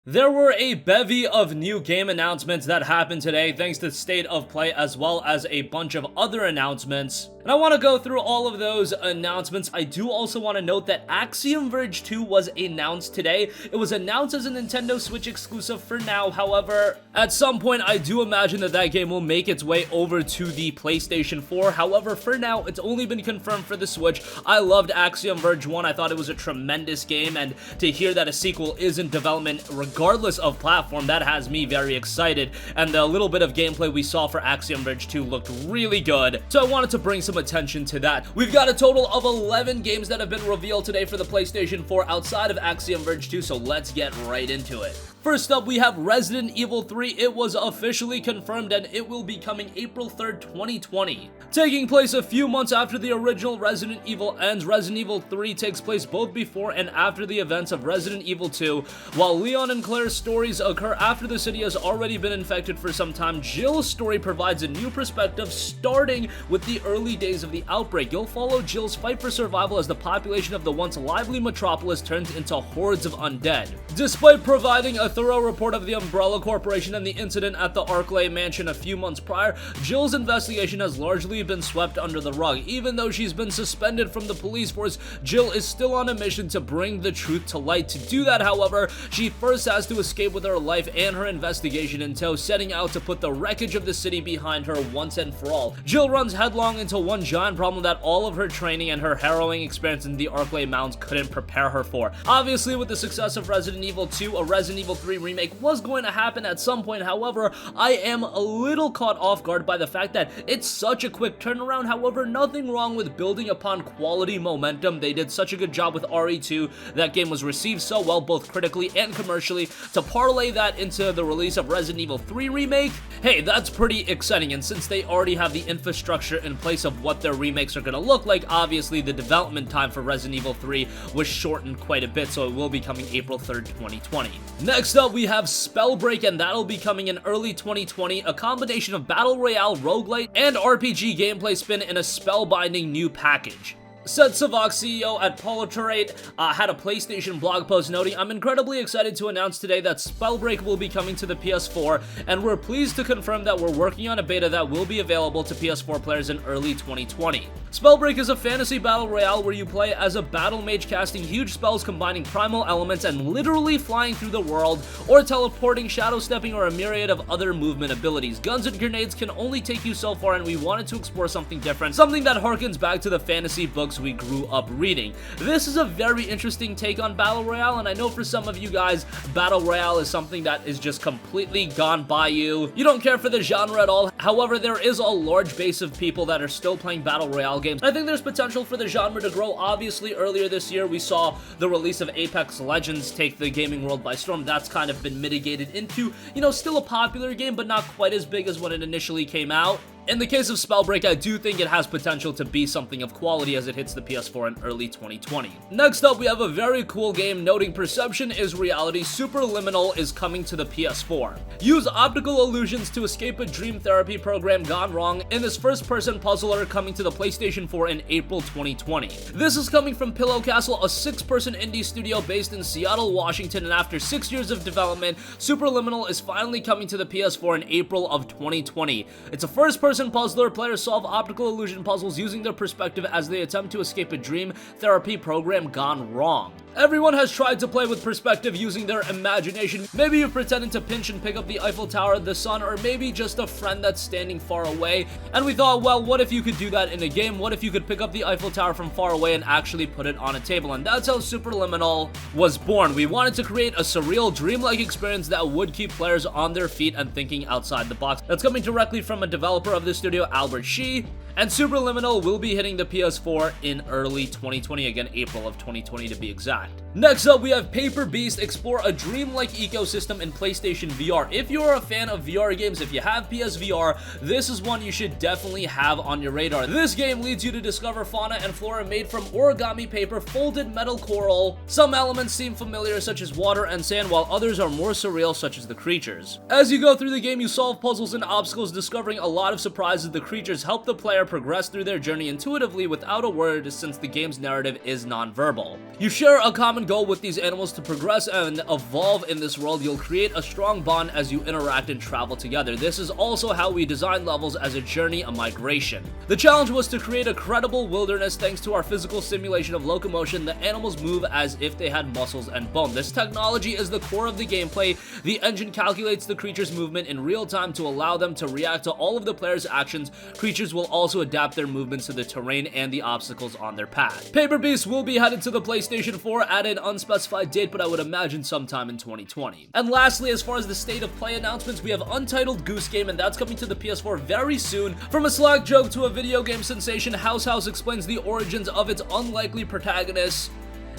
There were a bevy of new game announcements that happened today thanks to State of Play as well as a bunch of other announcements. And I want to go through all of those announcements. I do also want to note that Axiom Verge 2 was announced today. It was announced as a Nintendo Switch exclusive for now. However, at some point I do imagine that game will make its way over to the PlayStation 4. However, for now it's only been confirmed for the Switch. I loved Axiom Verge 1. I thought it was a tremendous game, and to hear that a sequel is in development regardless of platform, that has me very excited, and the little bit of gameplay we saw for Axiom Verge 2 looked really good, so I wanted to bring some attention to that. We've got a total of 11 games that have been revealed today for the PlayStation 4 outside of Axiom Verge 2, so let's get right into it. First up, we have Resident Evil 3. It was officially confirmed and it will be coming April 3rd, 2020. Taking place a few months after the original Resident Evil ends, Resident Evil 3 takes place both before and after the events of Resident Evil 2. While Leon and Claire's stories occur after the city has already been infected for some time, Jill's story provides a new perspective starting with the early days of the outbreak. You'll follow Jill's fight for survival as the population of the once lively metropolis turns into hordes of undead. Despite providing a thorough report of the Umbrella Corporation and the incident at the Arklay mansion a few months prior, Jill's investigation has largely been swept under the rug. Even though she's been suspended from the police force, Jill is still on a mission to bring the truth to light. To do that, however, she first has to escape with her life and her investigation in tow, setting out to put the wreckage of the city behind her once and for all. Jill runs headlong into one giant problem that all of her training and her harrowing experience in the Arklay Mountains couldn't prepare her for. Obviously, with the success of Resident Evil 2, a Resident Evil 3 remake was going to happen at some point. However, I am a little caught off guard by the fact that it's such a quick turnaround. However, nothing wrong with building upon quality momentum. They did such a good job with RE2. That game was received so well, both critically and commercially. To parlay that into the release of Resident Evil 3 Remake, hey, that's pretty exciting. And since they already have the infrastructure in place of what their remakes are going to look like, obviously the development time for Resident Evil 3 was shortened quite a bit, so it will be coming April 3rd, 2020. Next up, we have Spellbreak, and that'll be coming in early 2020, a combination of Battle Royale, roguelite, and RPG gameplay spin in a spellbinding new package. Said Savak, CEO at Politurate, had a PlayStation blog post noting, "I'm incredibly excited to announce today that Spellbreak will be coming to the PS4, and we're pleased to confirm that we're working on a beta that will be available to PS4 players in early 2020. Spellbreak is a fantasy battle royale where you play as a battle mage casting huge spells combining primal elements and literally flying through the world, or teleporting, shadow stepping, or a myriad of other movement abilities. Guns and grenades can only take you so far, and we wanted to explore something different, something that harkens back to the fantasy books we grew up reading." This is a very interesting take on Battle Royale, and I know for some of you guys, Battle Royale is something that is just completely gone by you. You don't care for the genre at all. However, there is a large base of people that are still playing Battle Royale games. I think there's potential for the genre to grow. Obviously, earlier this year, we saw the release of Apex Legends take the gaming world by storm. That's kind of been mitigated into, still a popular game, but not quite as big as when it initially came out. In the case of Spellbreak, I do think it has potential to be something of quality as it hits the PS4 in early 2020. Next up, we have a very cool game noting perception is reality. Superliminal is coming to the PS4. Use optical illusions to escape a dream therapy program gone wrong in this first-person puzzler coming to the PlayStation 4 in April 2020. This is coming from Pillow Castle, a 6-person indie studio based in Seattle, Washington, and after 6 years of development, Superliminal is finally coming to the PS4 in April of 2020. It's a first-person puzzler. Players solve optical illusion puzzles using their perspective as they attempt to escape a dream therapy program gone wrong. Everyone has tried to play with perspective using their imagination. Maybe you're pretending to pinch and pick up the Eiffel Tower, the sun, or maybe just a friend that's standing far away. And we thought, well, what if you could do that in a game? What if you could pick up the Eiffel Tower from far away and actually put it on a table? And that's how Superliminal was born. We wanted to create a surreal, dreamlike experience that would keep players on their feet and thinking outside the box. That's coming directly from a developer of the studio, Albert Shee, and Superliminal will be hitting the PS4 in early 2020, again April of 2020 to be exact. Next up, we have Paper Beast. Explore a dreamlike ecosystem in PlayStation VR. If you're a fan of VR games, if you have PSVR, this is one you should definitely have on your radar. This game leads you to discover fauna and flora made from origami paper, folded metal coral. Some elements seem familiar, such as water and sand, while others are more surreal, such as the creatures. As you go through the game, you solve puzzles and obstacles, discovering a lot of surprises. The creatures help the player player progress through their journey intuitively without a word, since the game's narrative is non-verbal. You share a common goal with these animals to progress and evolve in this world. You'll create a strong bond as you interact and travel together. This is also how we design levels, as a journey, a migration. The challenge was to create a credible wilderness. Thanks to our physical simulation of locomotion, the animals move as if they had muscles and bone. This technology is the core of the gameplay. The engine calculates the creature's movement in real time to allow them to react to all of the player's actions. Creatures will also adapt their movements to the terrain and the obstacles on their path. Paper Beast will be headed to the PlayStation 4 at an unspecified date, but I would imagine sometime in 2020. And lastly, as far as the state of play announcements, we have Untitled Goose Game, and that's coming to the PS4 very soon. From a Slack joke to a video game sensation, House explains the origins of its unlikely protagonist.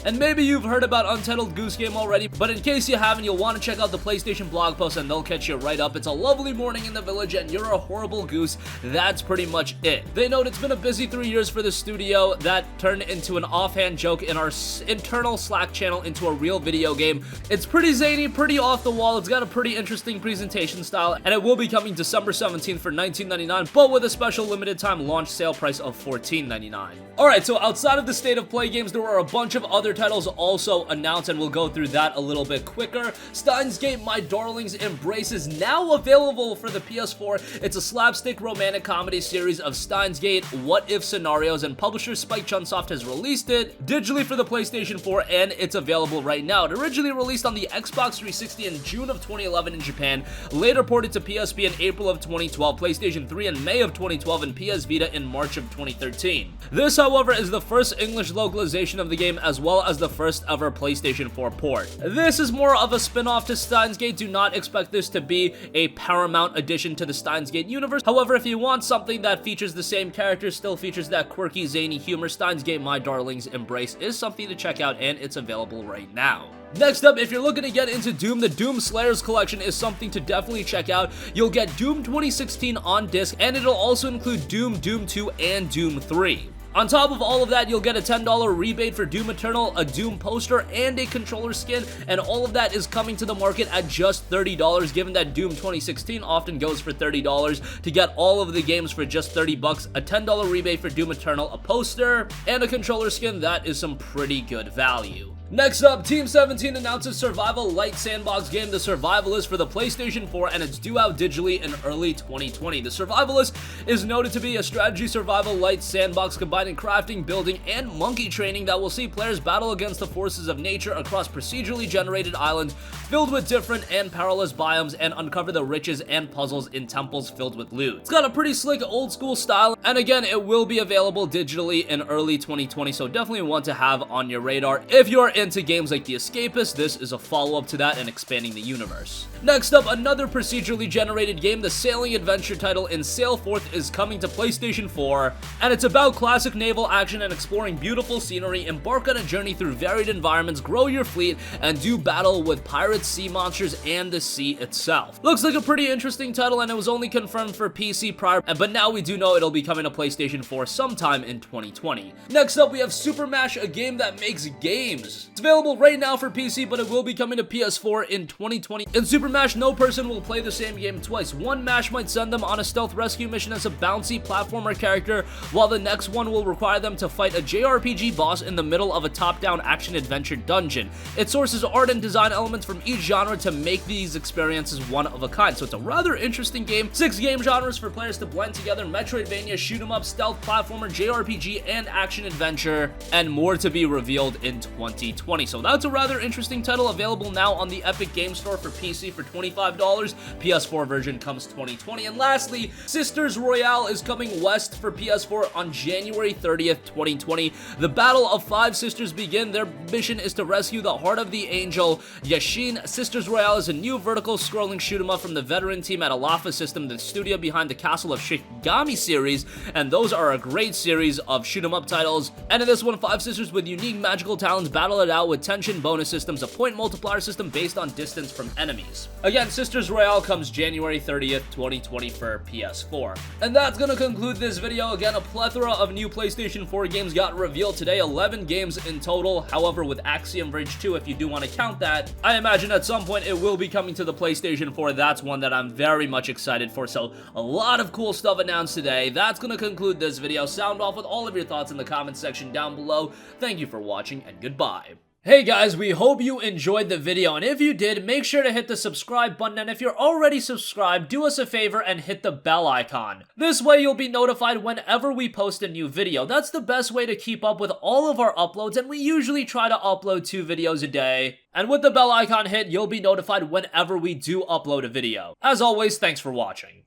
And maybe you've heard about Untitled Goose Game already, but in case you haven't, you'll want to check out the PlayStation blog post and they'll catch you right up. It's a lovely morning in the village and you're a horrible goose. That's pretty much it. They note it's been a busy 3 years for the studio. That turned into an offhand joke in our internal Slack channel into a real video game. It's pretty zany, pretty off the wall. It's got a pretty interesting presentation style, and it will be coming December 17th for $19.99, but with a special limited time launch sale price of $14.99. Alright, so outside of the state of play games, there were a bunch of other titles also announced, and we'll go through that a little bit quicker. Steins Gate, My Darling's Embrace is now available for the PS4. It's a slapstick romantic comedy series of Steins Gate what-if scenarios, and publisher Spike Chunsoft has released it digitally for the PlayStation 4, and it's available right now. It originally released on the Xbox 360 in June of 2011 in Japan, later ported to PSP in April of 2012, PlayStation 3 in May of 2012, and PS Vita in March of 2013. This, however, is the first English localization of the game, as well as the first ever PlayStation 4 port. This is more of a spin-off to Steins Gate. Do not expect this to be a Paramount addition to the Steins Gate universe. However, if you want something that features the same characters, still features that quirky, zany humor, Steins Gate My Darling's Embrace is something to check out, and it's available right now. Next up, if you're looking to get into Doom, the Doom Slayers collection is something to definitely check out. You'll get Doom 2016 on disc, and it'll also include Doom, Doom 2, and Doom 3. On top of all of that, you'll get a $10 rebate for Doom Eternal, a Doom poster, and a controller skin, and all of that is coming to the market at just $30, given that Doom 2016 often goes for $30. To get all of the games for just $30, a $10 rebate for Doom Eternal, a poster, and a controller skin, that is some pretty good value. Next up, Team 17 announces Survival Light sandbox game, The Survivalist, for the PlayStation 4, and it's due out digitally in early 2020. The Survivalist is noted to be a strategy survival light sandbox combining crafting, building, and monkey training that will see players battle against the forces of nature across procedurally generated islands filled with different and perilous biomes, and uncover the riches and puzzles in temples filled with loot. It's got a pretty slick old school style, and again, it will be available digitally in early 2020, so definitely one to have on your radar. If you're into games like The Escapist, this is a follow-up to that and expanding the universe. Next up, another procedurally generated game, the sailing adventure title In Sail Forth, is coming to PlayStation 4, and it's about classic naval action and exploring beautiful scenery. Embark on a journey through varied environments, grow your fleet, and do battle with pirates, sea monsters, and the sea itself. Looks like a pretty interesting title, and it was only confirmed for PC prior, but now we do know it'll be coming to PlayStation 4 sometime in 2020. Next up, we have SuperMash, a game that makes games. It's available right now for PC, but it will be coming to PS4 in 2020. In SuperMash, no person will play the same game twice. One mash might send them on a stealth rescue mission as a bouncy platformer character, while the next one will require them to fight a JRPG boss in the middle of a top-down action-adventure dungeon. It sources art and design elements from each genre to make these experiences one of a kind, so it's a rather interesting game. 6 game genres for players to blend together: Metroidvania, shoot 'em up, stealth platformer, JRPG, and action-adventure, and more to be revealed in 2020. So that's a rather interesting title, available now on the Epic Game Store for PC for $25. PS4 version comes 2020. And lastly, Sisters Royale is coming west for PS4 on January 30th, 2020. The Battle of 5 Sisters begin. Their mission is to rescue the heart of the angel, Yashin. Sisters Royale is a new vertical scrolling shoot 'em up from the veteran team at Alafa System, the studio behind the Castle of Shikigami series, and those are a great series of shoot 'em up titles. And in this one, 5 sisters with unique magical talents battle it out with tension bonus systems, a point multiplier system based on distance from enemies. Again, Sisters Royale comes January 30th, 2020 for PS4. And that's gonna conclude this video. Again, a plethora of new PlayStation 4 games got revealed today, 11 games in total. However, with Axiom Verge 2, if you do want to count that, I imagine at some point it will be coming to the PlayStation 4. That's one that I'm very much excited for. So a lot of cool stuff announced today. That's gonna conclude this video. Sound off with all of your thoughts in the comment section down below. Thank you for watching and goodbye. Hey guys, we hope you enjoyed the video, and if you did, make sure to hit the subscribe button, and if you're already subscribed, do us a favor and hit the bell icon. This way you'll be notified whenever we post a new video. That's the best way to keep up with all of our uploads, and we usually try to upload 2 videos a day. And with the bell icon hit, you'll be notified whenever we do upload a video. As always, thanks for watching.